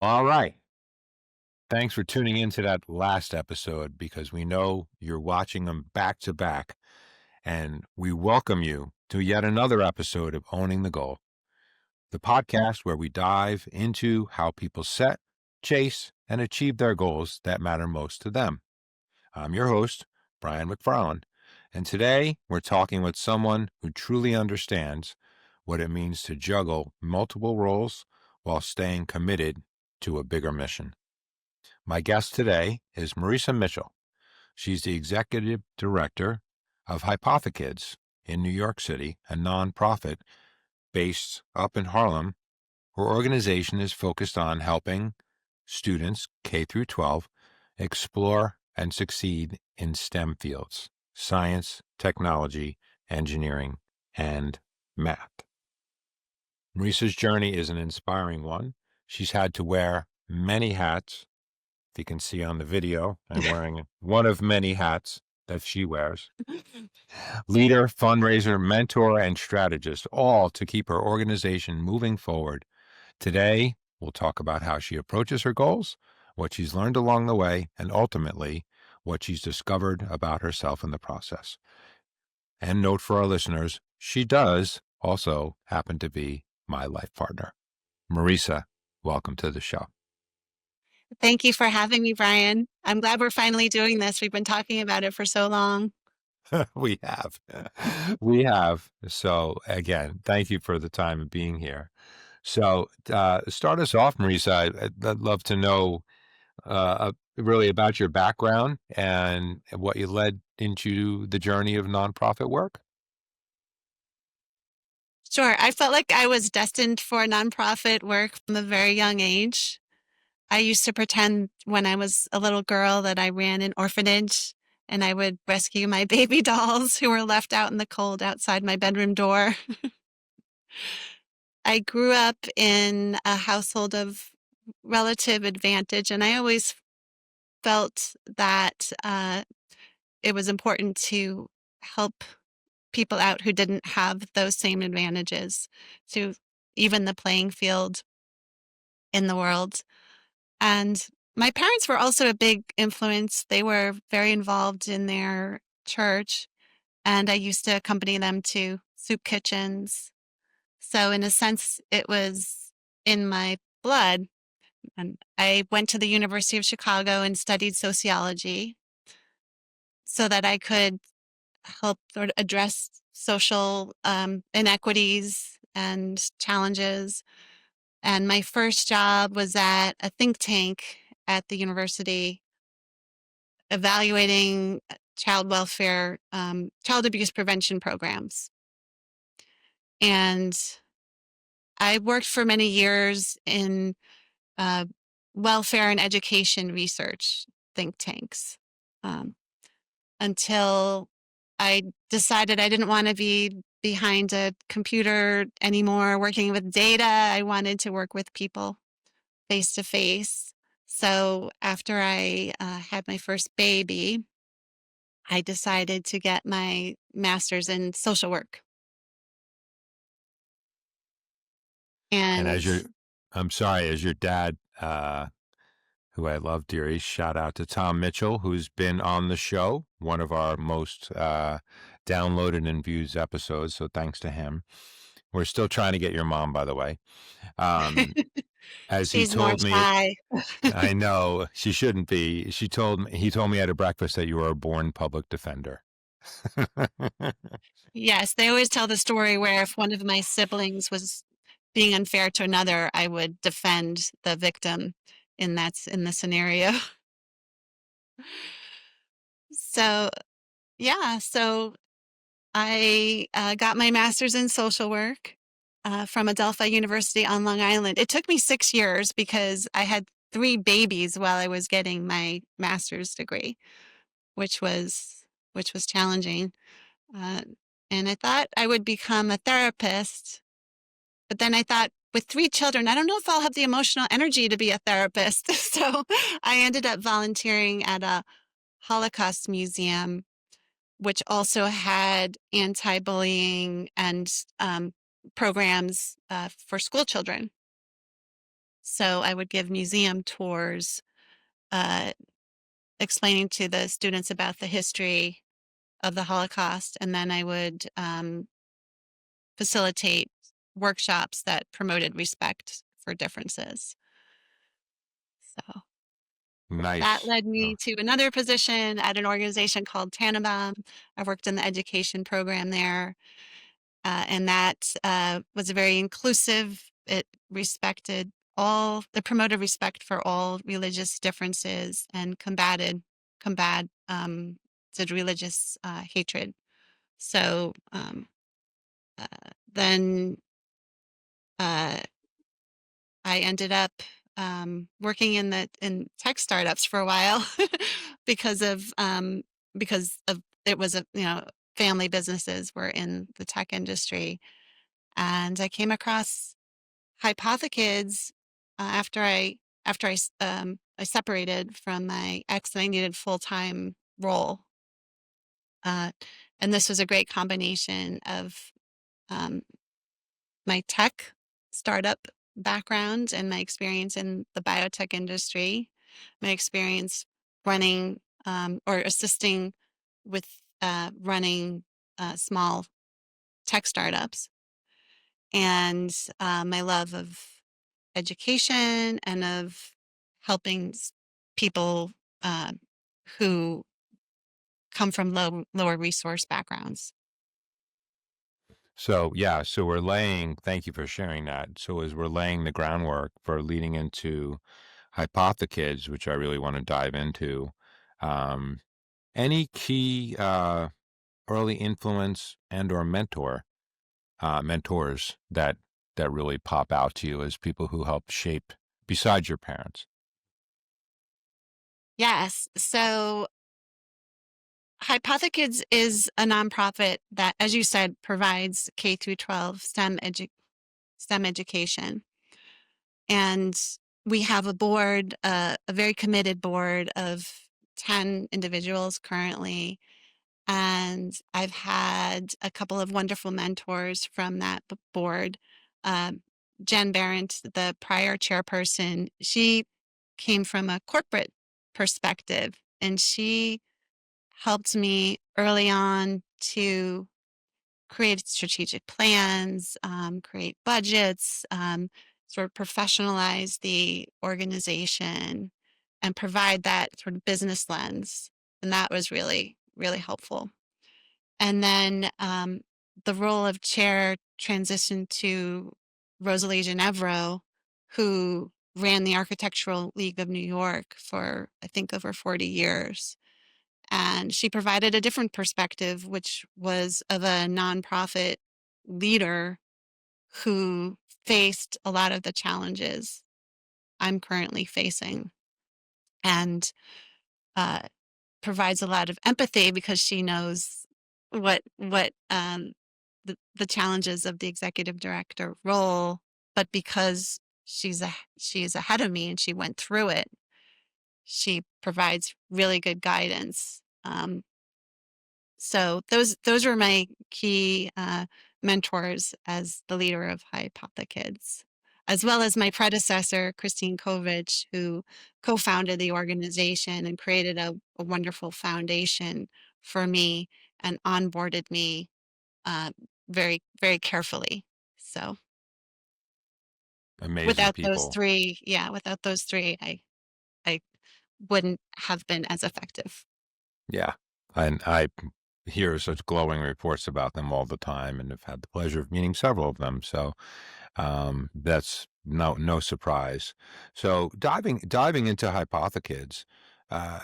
All right. Thanks for tuning into that last episode because we know you're watching them back to back. And we welcome you to yet another episode of Owning the Goal, the podcast where we dive into how people set, chase, and achieve their goals that matter most to them. I'm your host, Brian McFarland. And today we're talking with someone who truly understands what it means to juggle multiple roles while staying committed to a bigger mission. My guest today is Marisa Mitchell. She's the executive director of HYPOTHEkids in New York City, a nonprofit based up in Harlem. Her organization is focused on helping students K through 12 explore and succeed in STEM fields: science, technology, engineering, and math. Marisa's journey is an inspiring one. She's had to wear many hats. If you can see on the video, I'm wearing one of many hats that she wears. Leader, fundraiser, mentor, and strategist, all to keep her organization moving forward. Today, we'll talk about how she approaches her goals, what she's learned along the way, and ultimately, what she's discovered about herself in the process. And note for our listeners, she does also happen to be my life partner. Marisa, welcome to the show. Thank you for having me, Brian. I'm glad we're finally doing this. We've been talking about it for so long. We have. We have. So, again, thank you for the time of being here. So, start us off, Marisa. I'd love to know really about your background and what you led into the journey of nonprofit work. Sure. I felt like I was destined for nonprofit work from a very young age. I used to pretend when I was a little girl that I ran an orphanage and I would rescue my baby dolls who were left out in the cold outside my bedroom door. I grew up in a household of relative advantage, and I always felt that it was important to help people out who didn't have those same advantages to even the playing field in the world. And my parents were also a big influence. They were very involved in their church, and I used to accompany them to soup kitchens. So, in a sense, it was in my blood. And I went to the University of Chicago and studied sociology so that I could help sort of address social inequities and challenges. And my first job was at a think tank at the university evaluating child welfare, child abuse prevention programs. And I worked for many years in uh, welfare and education research think tanks um, until I decided I didn't want to be behind a computer anymore working with data. I wanted to work with people face to face. So after I had my first baby, I decided to get my master's in social work. And And I'm sorry, as your dad, who I love dearly, shout out to Tom Mitchell, who's been on the show, one of our most downloaded and viewed episodes. So thanks to him. We're still trying to get your mom, by the way. Um, as he she's more told me, shy. I know she shouldn't be. He told me at a breakfast that you were a born public defender. Yes, they always tell the story where if one of my siblings was being unfair to another, I would defend the victim in the scenario. So yeah, so I got my master's in social work from Adelphi University on Long Island. It took me 6 years because I had three babies while I was getting my master's degree, which was which was challenging. Uh, and I thought I would become a therapist, but then I thought with three children, I don't know if I'll have the emotional energy to be a therapist. So I ended up volunteering at a Holocaust museum, which also had anti-bullying and programs for school children. So I would give museum tours, uh, explaining to the students about the history of the Holocaust, and then I would facilitate workshops that promoted respect for differences. So that Nice. led me to another position at an organization called Tannenbaum. I worked in the education program there, and that was very inclusive. It respected it promoted respect for all religious differences and combated religious hatred. So uh, then uh, I ended up working in tech startups for a while because of it was a family businesses were in the tech industry, and I came across HYPOTHEkids after I separated from my ex and I needed full time role, uh, and this was a great combination of um, my tech startup background and my experience in the biotech industry, my experience running or assisting with running small tech startups, and my love of education and of helping people uh, who come from lower resource backgrounds. So yeah, thank you for sharing that. So as we're laying the groundwork for leading into HYPOTHEkids, which I really want to dive into, um, any key early influence and or mentors that really pop out to you as people who help shape besides your parents? Yes. So HYPOTHEkids is a nonprofit that, as you said, provides K through 12 STEM education. And we have a board, a very committed board of 10 individuals currently. And I've had a couple of wonderful mentors from that board. Um, Jen Barrett, the prior chairperson, she came from a corporate perspective, and she helped me early on to create strategic plans, create budgets, sort of professionalize the organization, and provide that sort of business lens. And that was really, really helpful. And then the role of chair transitioned to Rosalie Ginevro, who ran the Architectural League of New York for, I think, over 40 years. And she provided a different perspective, which was of a nonprofit leader who faced a lot of the challenges I'm currently facing, and uh, provides a lot of empathy because she knows what the challenges of the executive director role, but because she's ahead of me and she went through it, she provides really good guidance. So those were my key mentors as the leader of HYPOTHEkids, as well as my predecessor, Christine Kovich, who co-founded the organization and created a wonderful foundation for me and onboarded me uh, very, very carefully. So Amazing people. without those three, I wouldn't have been as effective. Yeah. And I hear such glowing reports about them all the time and have had the pleasure of meeting several of them. So that's no surprise. So diving into HYPOTHEkids, uh,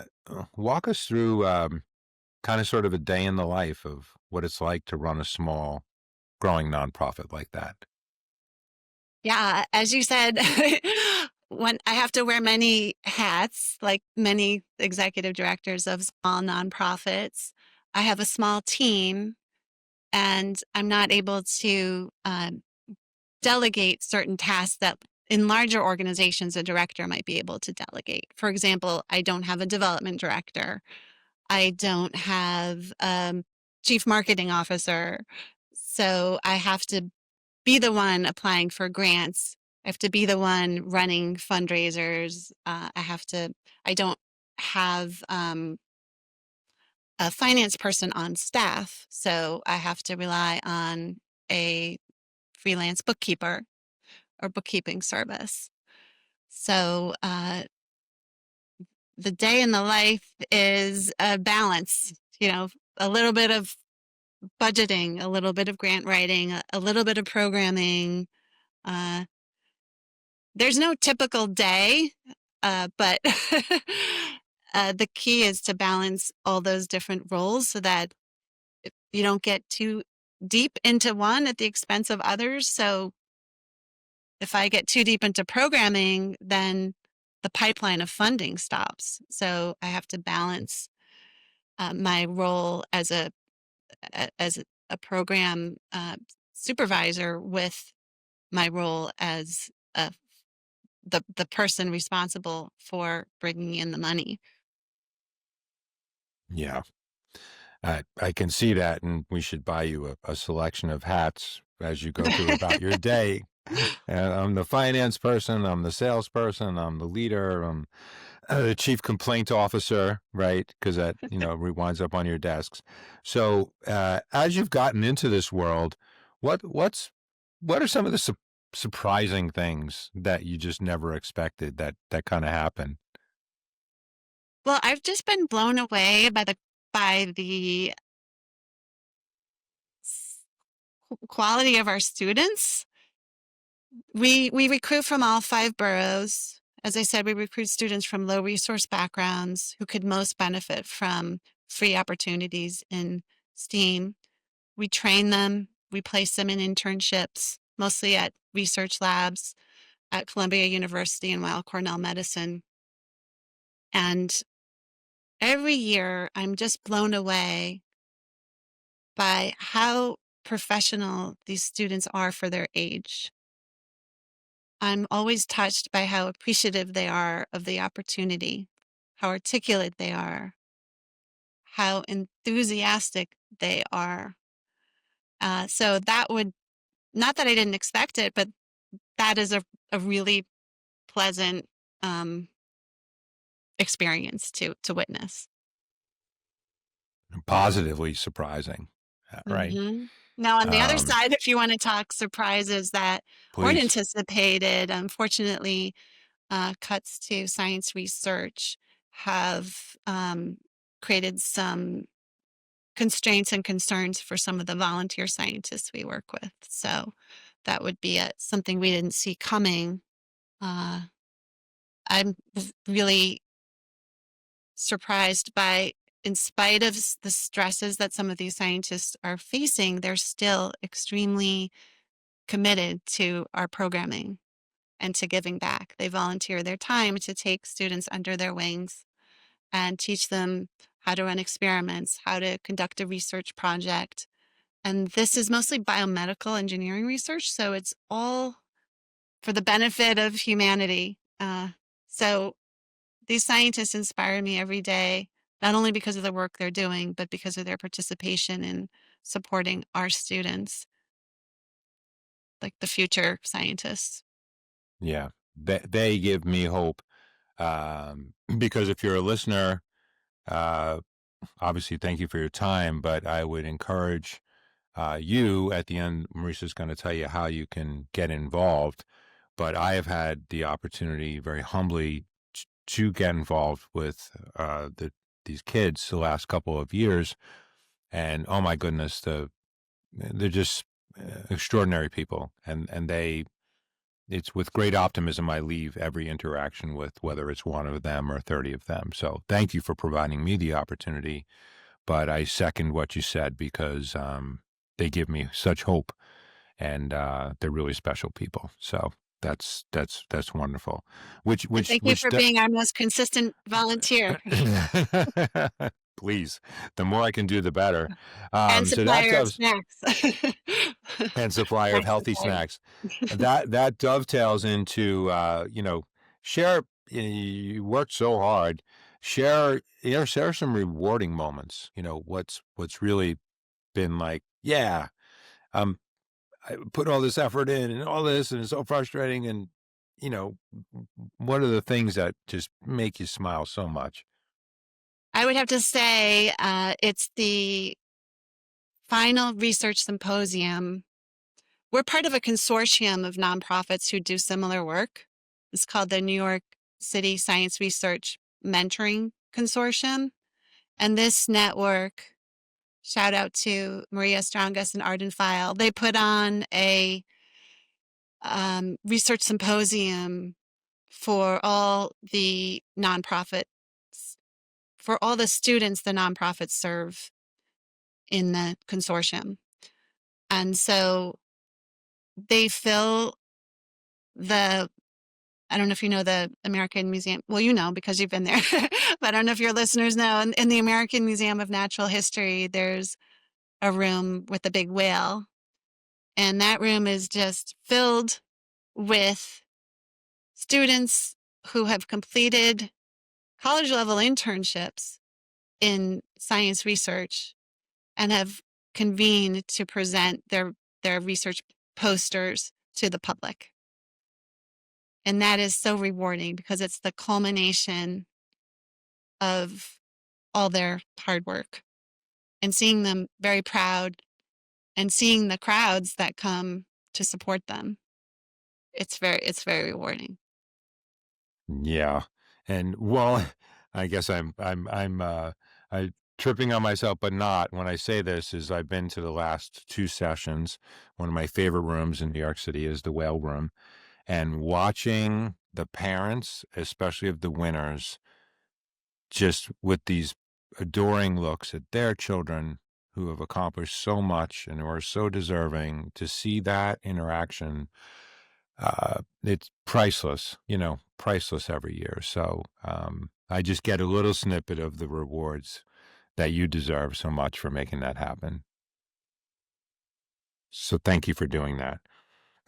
walk us through kind of sort of a day in the life of what it's like to run a small growing nonprofit like that. Yeah, as you said, when I have to wear many hats, like many executive directors of small nonprofits, I have a small team and I'm not able to delegate certain tasks that in larger organizations a director might be able to delegate. For example, I don't have a development director. I don't have chief marketing officer. So I have to be the one applying for grants have to be the one running fundraisers. I don't have a finance person on staff, so I have to rely on a freelance bookkeeper or bookkeeping service. So the day in the life is a balance, a little bit of budgeting, a little bit of grant writing, a little bit of programming. Uh, there's no typical day, but the key is to balance all those different roles so that you don't get too deep into one at the expense of others. So if I get too deep into programming, then the pipeline of funding stops. So I have to balance my role as a program supervisor with my role as the person responsible for bringing in the money. Yeah. I can see that, and we should buy you a selection of hats as you go through about your day. And I'm the finance person, I'm the salesperson, I'm the leader, I'm the chief complaint officer, right? Because that, rewinds up on your desks. So as you've gotten into this world, what are some of the surprising things that you just never expected that kind of happen? Well, I've just been blown away by the quality of our students. We recruit from all 5 boroughs. As I said, we recruit students from low resource backgrounds who could most benefit from free opportunities in STEAM. We train them, we place them in internships, mostly at research labs at Columbia University and Weill Cornell Medicine. And every year I'm just blown away by how professional these students are for their age. I'm always touched by how appreciative they are of the opportunity, how articulate they are, how enthusiastic they are. So that would, not that I didn't expect it, but that is a really pleasant experience to witness. Positively surprising, right? Now, on the other Um, side, if you want to talk surprises that weren't please. anticipated, unfortunately, cuts to science research have created some constraints and concerns for some of the volunteer scientists we work with. So that would be something we didn't see coming. Uh, I'm really surprised by, in spite of the stresses that some of these scientists are facing, they're still extremely committed to our programming and to giving back. They volunteer their time to take students under their wings and teach them how to run experiments, how to conduct a research project. And this is mostly biomedical engineering research, so it's all for the benefit of humanity. So these scientists inspire me every day, not only because of the work they're doing, but because of their participation in supporting our students, like the future scientists. Yeah. They give me hope. Because if you're a listener, uh, obviously, thank you for your time, but I would encourage you at the end. Marissa's going to tell you how you can get involved, but I have had the opportunity very humbly to get involved with these kids the last couple of years. And oh my goodness, they're just extraordinary people. And it's with great optimism I leave every interaction with, whether it's one of them or 30 of them. So thank you for providing me the opportunity. But I second what you said because they give me such hope, and they're really special people. So that's wonderful. Which And which thank you which for being our most consistent volunteer please, the more I can do, the better. and So that supplier of does, snacks. and supplier of Snack healthy supplier. snacks. That dovetails into share. You worked so hard. Share some rewarding moments. What's really been like. Yeah, I put all this effort in and all this, and it's so frustrating. And you know, what are the things that just make you smile so much? I would have to say it's the final research symposium. We're part of a consortium of nonprofits who do similar work. It's called the New York City Science Research Mentoring Consortium. And this network, shout out to Maria Strongus and Arden File, they put on a research symposium for all the nonprofits, for all the students the nonprofits serve in the consortium. And so they fill the, I don't know if you know the American Museum. Well, you know because you've been there, but I don't know if your listeners know. In the American Museum of Natural History, there's a room with a big whale, and that room is just filled with students who have completed college level internships in science research and have convened to present their research posters to the public. And that is so rewarding because it's the culmination of all their hard work and seeing them very proud and seeing the crowds that come to support them. It's very rewarding. Yeah. And well, I guess I tripping on myself, but not when I say this is I've been to the last two sessions. One of my favorite rooms in New York City is the whale room, and watching the parents, especially of the winners, just with these adoring looks at their children who have accomplished so much and who are so deserving, to see that interaction, it's priceless, priceless every year. So I just get a little snippet of the rewards that you deserve so much for making that happen. So thank you for doing that.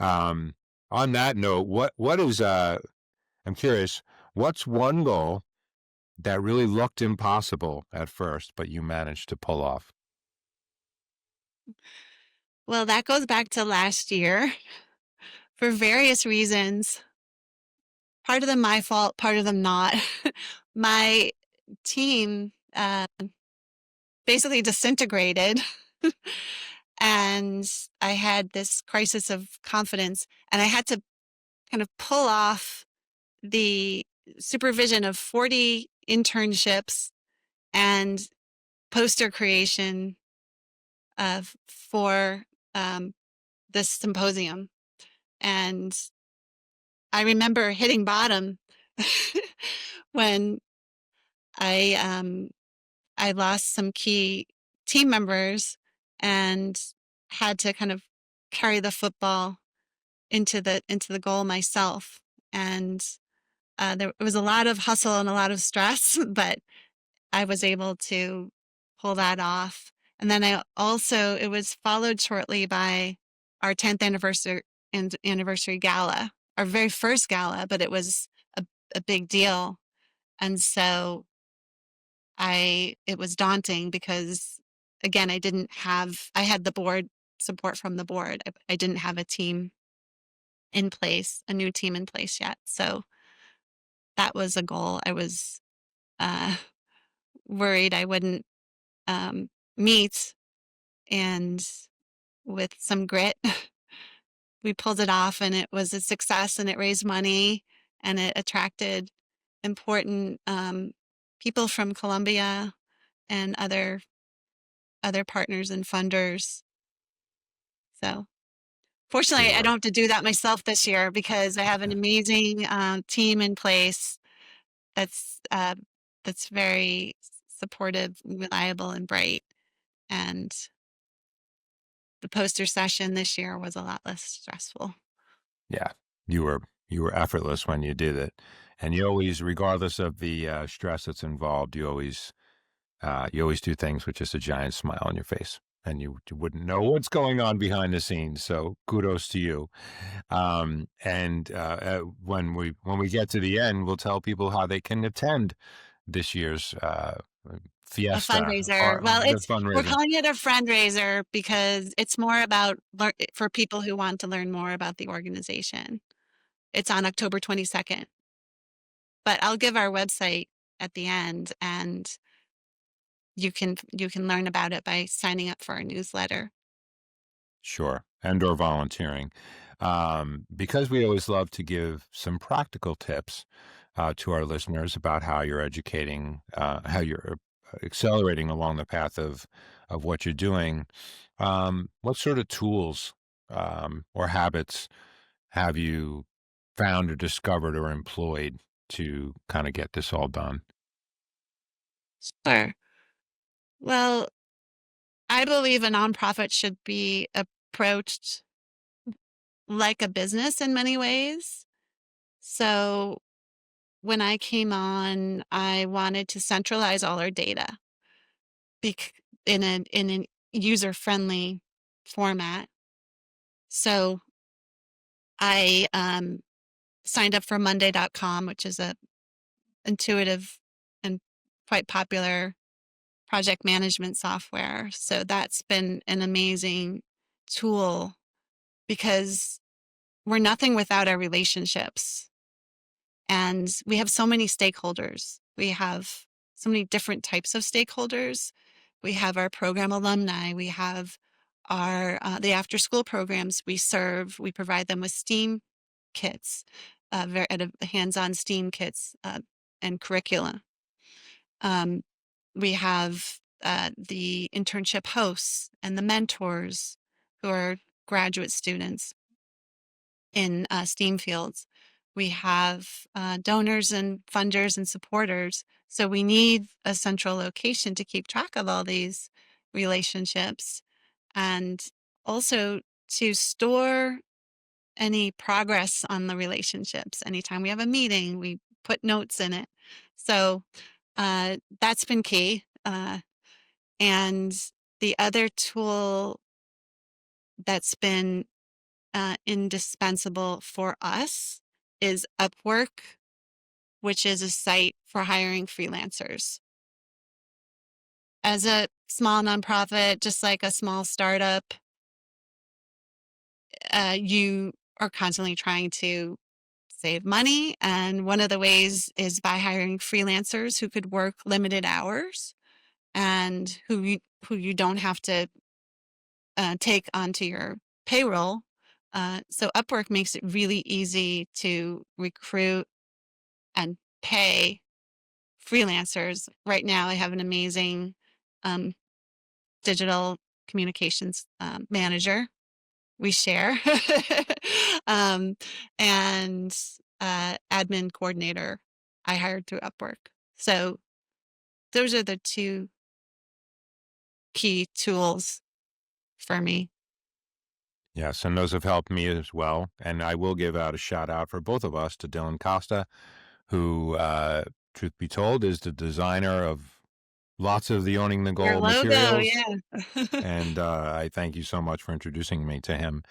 Um, on that note, what is I'm curious, what's one goal that really looked impossible at first, but you managed to pull off? Well, that goes back to last year for various reasons. Part of them my fault, part of them not. My team basically disintegrated. And I had this crisis of confidence, and I had to kind of pull off the supervision of 40 internships and poster creation for this symposium. And I remember hitting bottom when I I lost some key team members and had to kind of carry the football into the goal myself. And there was a lot of hustle and a lot of stress, but I was able to pull that off. And then it was followed shortly by our 10th anniversary gala, our very first gala, but it was a big deal. And so it was daunting because again, I had the board support from the board. I didn't have a new team in place yet. So that was a goal. I was uh, worried I wouldn't meet, and with some grit, we pulled it off, and it was a success, and it raised money, and it attracted important people from Colombia and other partners and funders. So fortunately, I Sure. don't have to do that myself this year because I have an amazing team in place that's uh, that's very supportive, reliable, and bright. And the poster session this year was a lot less stressful. Yeah, you were effortless when you did it, and you always, regardless of the stress that's involved, you always do things with just a giant smile on your face, and you wouldn't know what's going on behind the scenes. So kudos to you. And when we get to the end, we'll tell people how they can attend this year's A fiesta fundraiser. or Well, the we're fundraiser. calling it a fundraiser because it's more about for people who want to learn more about the organization. It's on October 22nd. But I'll give our website at the end, and you can learn about it by signing up for our newsletter. Sure. And or volunteering. Because we always love to give some practical tips to our listeners about how you're educating, how you're accelerating along the path of what you're doing. What sort of tools or habits have you found or discovered or employed to kind of get this all done? Sure. Well, I believe a nonprofit should be approached like a business in many ways. So when I came on, I wanted to centralize all our data in a user-friendly format. So I signed up for Monday.com, which is a intuitive and quite popular project management software. So that's been an amazing tool because we're nothing without our relationships. And we have so many stakeholders. We have so many different types of stakeholders. We have our program alumni. We have our the after school programs we serve. We provide them with STEAM kits, hands-on STEAM kits and curricula. Um, we have the internship hosts and the mentors who are graduate students in STEAM fields. We have donors and funders and supporters. So we need a central location to keep track of all these relationships and also to store any progress on the relationships. Anytime we have a meeting, we put notes in it. So that's been key. And the other tool that's been indispensable for us is Upwork, which is a site for hiring freelancers. As a small nonprofit, just like a small startup, you are constantly trying to save money. And one of the ways is by hiring freelancers who could work limited hours and who you don't have to take onto your payroll. So Upwork makes it really easy to recruit and pay freelancers. Right now, I have an amazing um, digital communications manager. We share, um, and admin coordinator I hired through Upwork. So those are the two key tools for me. Yes, and those have helped me as well. And I will give out a shout out for both of us to Dylan Costa, who, truth be told, is the designer of lots of the Owning the Your Goal logo, materials. yeah. And I thank you so much for introducing me to him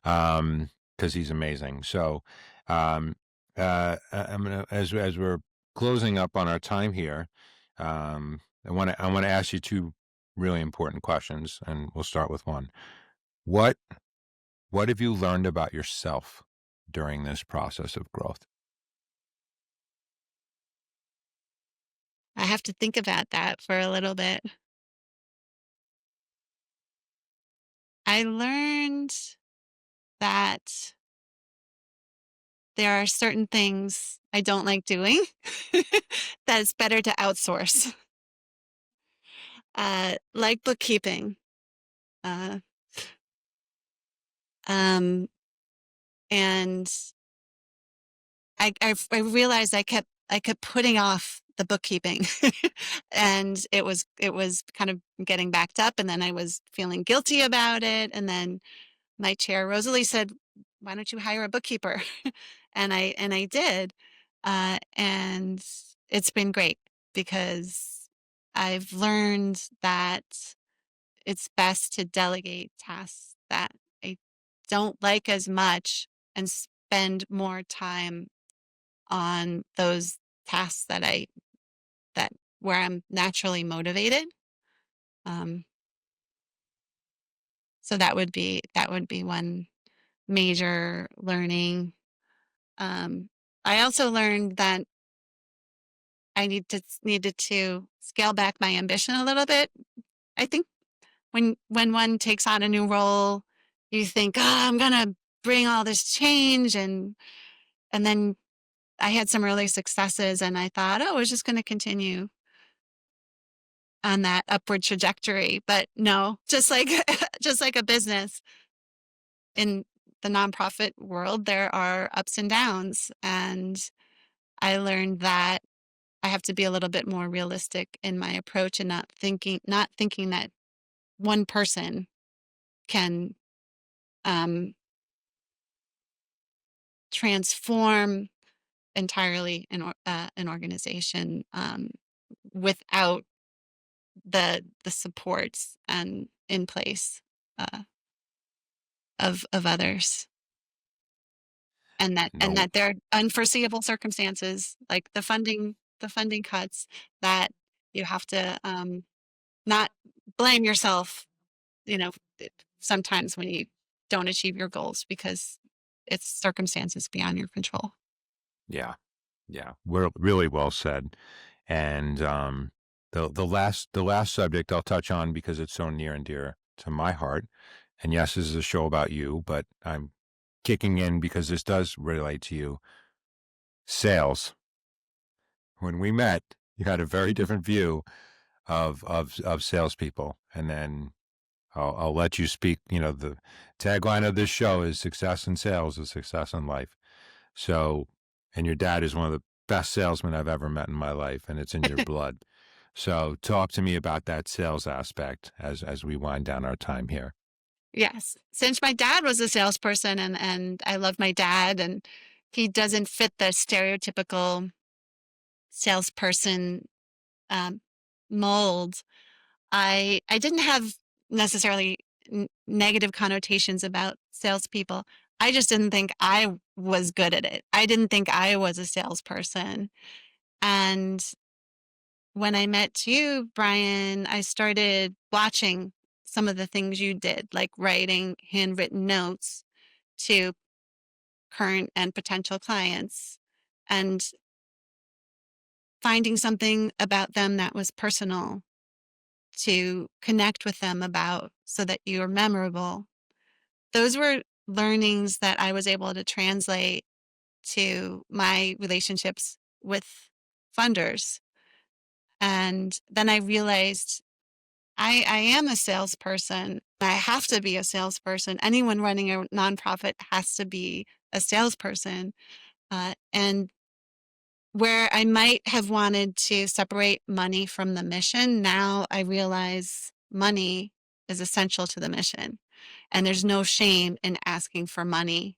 because he's amazing. So I'm gonna as we're closing up on our time here, I want to ask you two really important questions, and we'll start with one. What what have you learned about yourself during this process of growth? I have to think about that for a little bit. I learned that there are certain things I don't like doing that it's better to outsource, like bookkeeping. Uh, um, and I realized I kept putting off the bookkeeping, and it was kind of getting backed up, and then I was feeling guilty about it, and then my chair Rosalie said, "Why don't you hire a bookkeeper?" and I did, and it's been great because I've learned that it's best to delegate tasks that I don't like as much and spend more time on those tasks that where I'm naturally motivated. Um, so that would be one major learning. Um, I also learned that needed to scale back my ambition a little bit. I think when one takes on a new role, you think, "Oh, I'm gonna bring all this change," and then I had some early successes, and I thought, "Oh, I was just gonna continue on that upward trajectory." But no, just like just like a business in the nonprofit world, there are ups and downs, and I learned that I have to be a little bit more realistic in my approach and not thinking that one person can um, transform entirely an organization without the supports and in place uh, of others, and No, that there are unforeseeable circumstances like the funding cuts that you have to not blame yourself, you know, sometimes when you don't achieve your goals because it's circumstances beyond your control. yeah, yeah. Well, really well said. And the last subject I'll touch on because it's so near and dear to my heart. And yes, this is a show about you, but I'm kicking in because this does relate to you. Sales. When we met, you had a very different view of salespeople, and then I'll let you speak. The tagline of this show is "Success in sales is success in life." So, and your dad is one of the best salesmen I've ever met in my life, and it's in your blood. So, talk to me about that sales aspect as we wind down our time here. Yes, since my dad was a salesperson and I love my dad and he doesn't fit the stereotypical salesperson um, mold. I didn't have necessarily negative connotations about salespeople. I just didn't think I was good at it. I didn't think I was a salesperson. And when I met you, Brian, I started watching some of the things you did, like writing handwritten notes to current and potential clients and finding something about them that was personal to connect with them about so that you're memorable. Those were learnings that I was able to translate to my relationships with funders. And then I realized I am a salesperson. I have to be a salesperson. Anyone running a nonprofit has to be a salesperson. And where I might have wanted to separate money from the mission, now I realize money is essential to the mission. And there's no shame in asking for money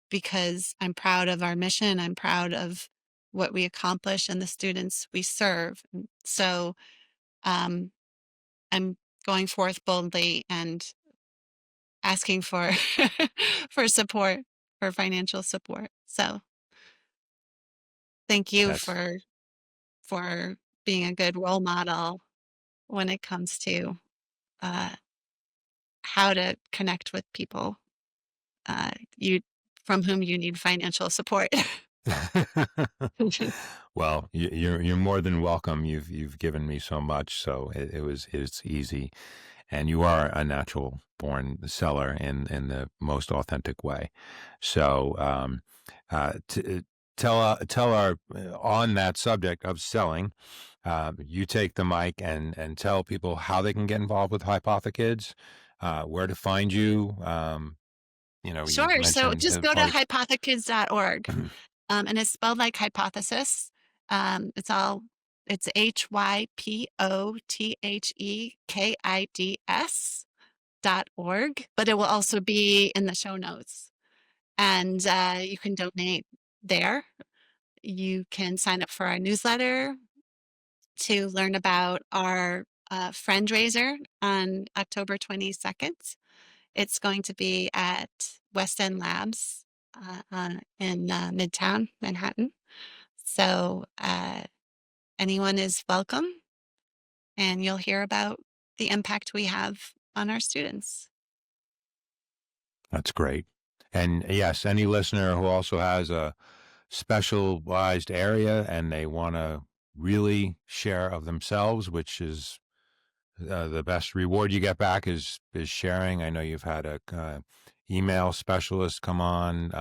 because I'm proud of our mission. I'm proud of what we accomplish and the students we serve. So um, I'm going forth boldly and asking for for support, for financial support. So thank you That's for being a good role model when it comes to uh, how to connect with people you from whom you need financial support. well, you're more than welcome. You've given me so much, so it's easy, and you are a natural born seller in the most authentic way. So, tell our on that subject of selling. You take the mic and tell people how they can get involved with HYPOTHEkids, where to find you. You Sure. So mentioned just go to probably. hypothekids.org. And it's spelled like hypothesis. It's HYPOTHEkids.org, but it will also be in the show notes. And you can donate there. You can sign up for our newsletter to learn about our fundraiser on October 22nd. It's going to be at West End Labs in Midtown Manhattan. So anyone is welcome, and you'll hear about the impact we have on our students. That's great. And yes, any listener who also has a specialized area and they want to really share of themselves, which is the best reward you get back is sharing. I know you've had a email specialist come on.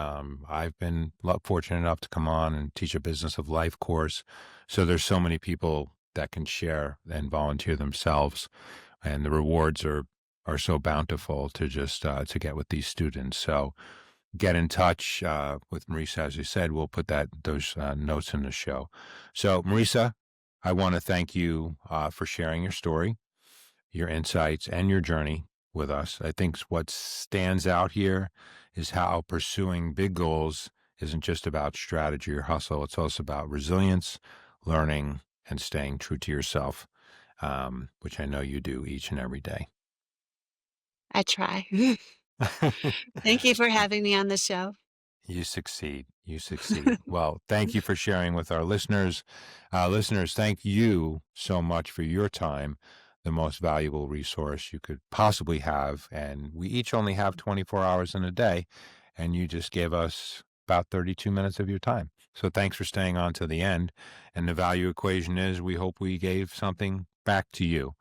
I've been fortunate enough to come on and teach a business of life course. So there's so many people that can share and volunteer themselves, and the rewards are so bountiful to just to get with these students. So get in touch with Marisa. As you said, we'll put those notes in the show. So Marisa, I want to thank you for sharing your story, your insights, and your journey with us. I think what stands out here is how pursuing big goals isn't just about strategy or hustle. It's also about resilience, learning, and staying true to yourself, which I know you do each and every day. I try. Thank you for having me on the show. You succeed. You succeed. Well, thank you for sharing with our listeners. Listeners, thank you so much for your time, the most valuable resource you could possibly have. And we each only have 24 hours in a day, and you just gave us about 32 minutes of your time. So thanks for staying on to the end. And the value equation is we hope we gave something back to you,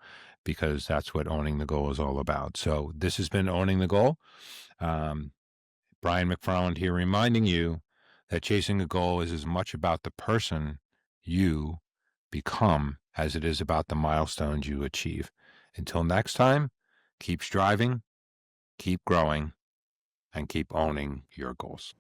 because that's what owning the goal is all about. So this has been Owning the Goal. Brian McFarland here, reminding you that chasing a goal is as much about the person you become as it is about the milestones you achieve. Until next time, keep striving, keep growing, and keep owning your goals.